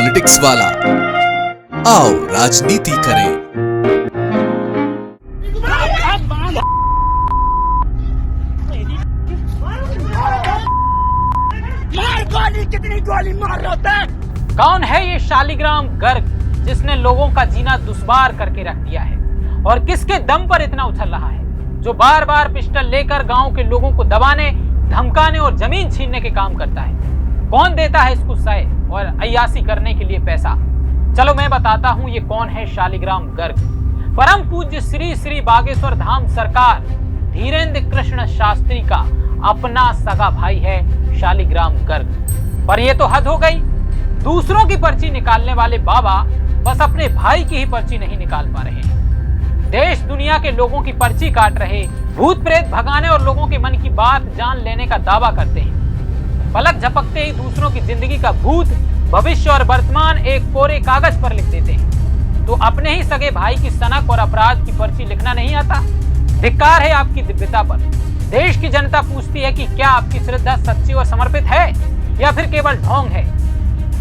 Politics वाला, आओ राजनीति करें। कितनी गोली मार रहा है? कौन है ये शालिग्राम गर्ग जिसने लोगों का जीना दुश्वार करके रख दिया है, और किसके दम पर इतना उछल रहा है, जो बार बार पिस्टल लेकर गांव के लोगों को दबाने, धमकाने और जमीन छीनने के काम करता है? कौन देता है इसको सय और अय्यासी करने के लिए पैसा? चलो मैं बताता हूं ये कौन है शालिग्राम गर्ग। परम पूज्य श्री श्री बागेश्वर धाम सरकार धीरेन्द्र कृष्ण शास्त्री का अपना सगा भाई है शालिग्राम गर्ग। पर ये तो हद हो गई। दूसरों की पर्ची निकालने वाले बाबा बस अपने भाई की ही पर्ची नहीं निकाल पा रहे हैं, देश दुनिया के लोगों की पर्ची काट रहे, भूत प्रेत भगाने और लोगों के मन की बात जान लेने का दावा करते हैं। पलक झपकते ही दूसरों की जिंदगी का भूत, भविष्य और वर्तमान एक कोरे कागज पर लिख देते हैं। तो अपने ही सगे भाई की सनक और अपराध की पर्ची लिखना नहीं आता? धिक्कार है आपकी दिव्यता पर। देश की जनता पूछती है कि क्या आपकी श्रद्धा सच्ची और समर्पित है, या फिर केवल ढोंग है,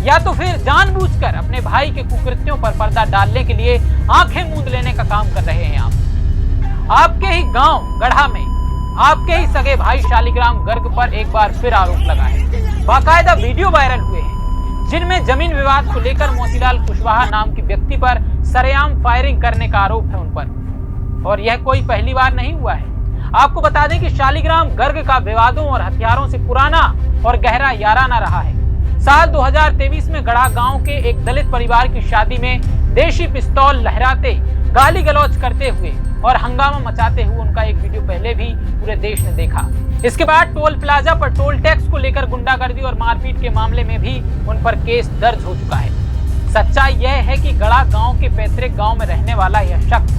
या तो फिर जानबूझकर अपने भाई के कुकृत्यों पर पर्दा डालने के लिए आंखें मूंद लेने का काम कर रहे हैं आप। आपके ही गांव गढ़ा में आपके ही सगे भाई शालिग्राम गर्ग पर एक बार फिर आरोप लगा है। बाकायदा वीडियो वायरल हुए हैं जिनमें जमीन विवाद को लेकर मोतीलाल कुशवाहा नाम के व्यक्ति पर सरेआम फायरिंग करने का आरोप है उन पर, और यह कोई पहली बार नहीं हुआ है। आपको बता दें कि शालिग्राम गर्ग का विवादों और हथियारों से पुराना और गहरा याराना रहा है। साल 2023 में गढ़ा गांव के एक दलित परिवार की शादी में देशी पिस्तौल लहराते, गाली गलौज करते हुए और हंगामा मचाते हुए उनका एक वीडियो पहले भी पूरे देश ने देखा। इसके बाद टोल प्लाजा पर टोल टैक्स को लेकर गुंडागर्दी और मारपीट के मामले में भी उन पर केस दर्ज हो चुका है। सच्चाई यह है कि गढ़ा गांव के पैतृक गांव में रहने वाला यह शख्स,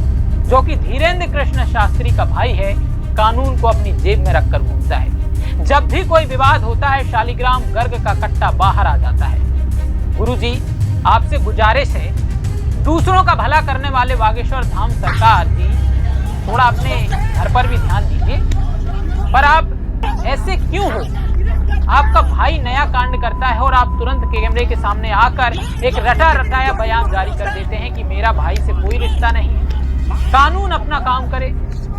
जो कि धीरेन्द्र कृष्ण शास्त्री का भाई है, कानून को अपनी जेब में रखकर घूमता है। जब भी कोई विवाद होता है, शालिग्राम गर्ग का कट्टा बाहर आ जाता है। गुरुजी, आपसे गुजारिश है, दूसरों का भला करने वाले बागेश्वर धाम सरकार जी, थोड़ा अपने घर पर भी ध्यान दीजिए। पर आप ऐसे क्यों हो? आपका भाई नया कांड करता है और आप तुरंत कैमरे के सामने आकर एक रटा रटाया बयान जारी कर देते हैं कि मेरा भाई से कोई रिश्ता नहीं है। कानून अपना काम करे।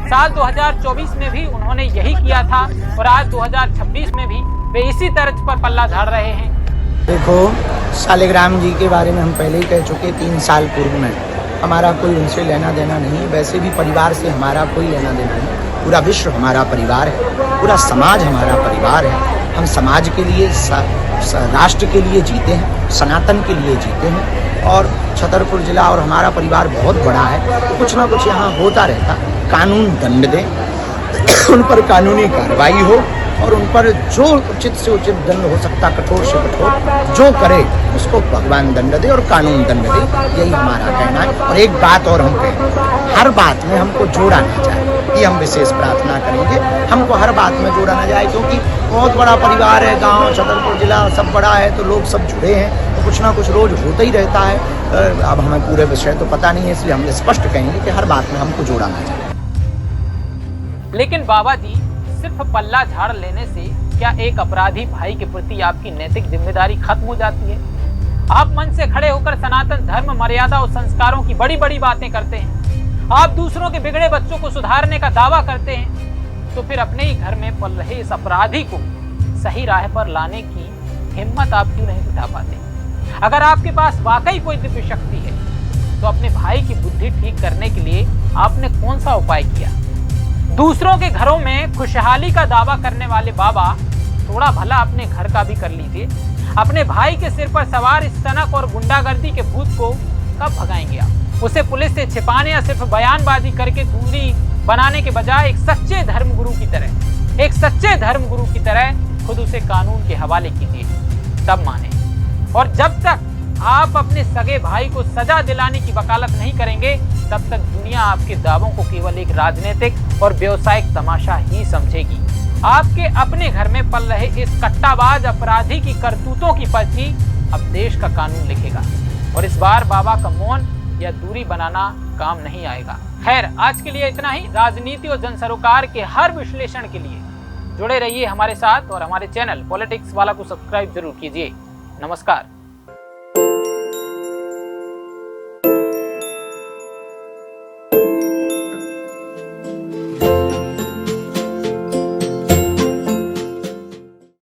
साल 2024 में भी उन्होंने यही किया था और आज 2026 में भी वे इसी तर्ज पर पल्ला झाड़ रहे हैं। देखो, शालिग्राम जी के बारे में हम पहले ही कह चुके 3 साल पूर्व में। हमारा कोई उनसे लेना देना नहीं, वैसे भी परिवार से हमारा कोई लेना देना नहीं। पूरा विश्व हमारा परिवार है, पूरा समाज हमारा परिवार है। हम समाज के लिए, राष्ट्र के लिए जीते हैं, सनातन के लिए जीते हैं। और छतरपुर जिला और हमारा परिवार बहुत बड़ा है, तो कुछ ना कुछ यहाँ होता रहता। कानून दंड दें, उन पर कानूनी कार्रवाई हो और उन पर जो उचित से उचित दंड हो सकता, कठोर से कठोर जो करे उसको भगवान दंड दे और कानून दंड दे, यही हमारा कहना है। और एक बात और हम कहें, हर बात में हमको जोड़ा ना जाए, ये हम विशेष प्रार्थना करेंगे। हमको हर बात में जोड़ा ना जाए, क्योंकि बहुत बड़ा परिवार है, गांव छतरपुर जिला सब बड़ा है, तो लोग सब जुड़े हैं, तो कुछ ना कुछ रोज होता ही रहता है। अब हमें पूरे विषय तो पता नहीं है, इसलिए हम स्पष्ट कहेंगे कि हर बात में हमको जोड़ा ना जाए। लेकिन बाबा जी, सिर्फ पल्ला झाड़ लेने से क्या एक अपराधी भाई के प्रति आपकी नैतिक जिम्मेदारी खत्म हो जाती है? आप मन से खड़े होकर सनातन धर्म, मर्यादा और संस्कारों की बड़ी बड़ी बातें करते हैं। आप दूसरों के बिगड़े बच्चों को सुधारने का दावा करते हैं, तो फिर अपने ही घर में पल रहे इस अपराधी को सही राह पर लाने की हिम्मत आप क्यों नहीं जुटा पाते? अगर आपके पास वाकई कोई दिव्य शक्ति है, तो अपने भाई की बुद्धि ठीक करने के लिए आपने कौन सा उपाय किया? दूसरों के घरों में खुशहाली का दावा करने वाले बाबा, थोड़ा भला अपने घर का भी कर लीजिए। अपने भाई के सिर पर सवार इस सनक और गुंडागर्दी के भूत को कब भगाएंगे आप? उसे पुलिस से छिपाने या सिर्फ बयानबाजी करके दूरी बनाने के बजाय एक सच्चे धर्मगुरु की तरह खुद उसे कानून के हवाले कीजिए, तब माने। और जब तक आप अपने सगे भाई को सजा दिलाने की वकालत नहीं करेंगे, तब तक दुनिया आपके दावों को केवल एक राजनीतिक और व्यवसायिक तमाशा ही समझेगी। आपके अपने घर में पल रहे इस कट्टाबाज अपराधी की करतूतों की पर्ची अब देश का कानून लिखेगा, और इस बार बाबा का मौन या दूरी बनाना काम नहीं आएगा। खैर, आज के लिए इतना ही। राजनीति और जन सरोकार के हर विश्लेषण के लिए जुड़े रहिए हमारे साथ, और हमारे चैनल पॉलिटिक्स वाला को सब्सक्राइब जरूर कीजिए। नमस्कार।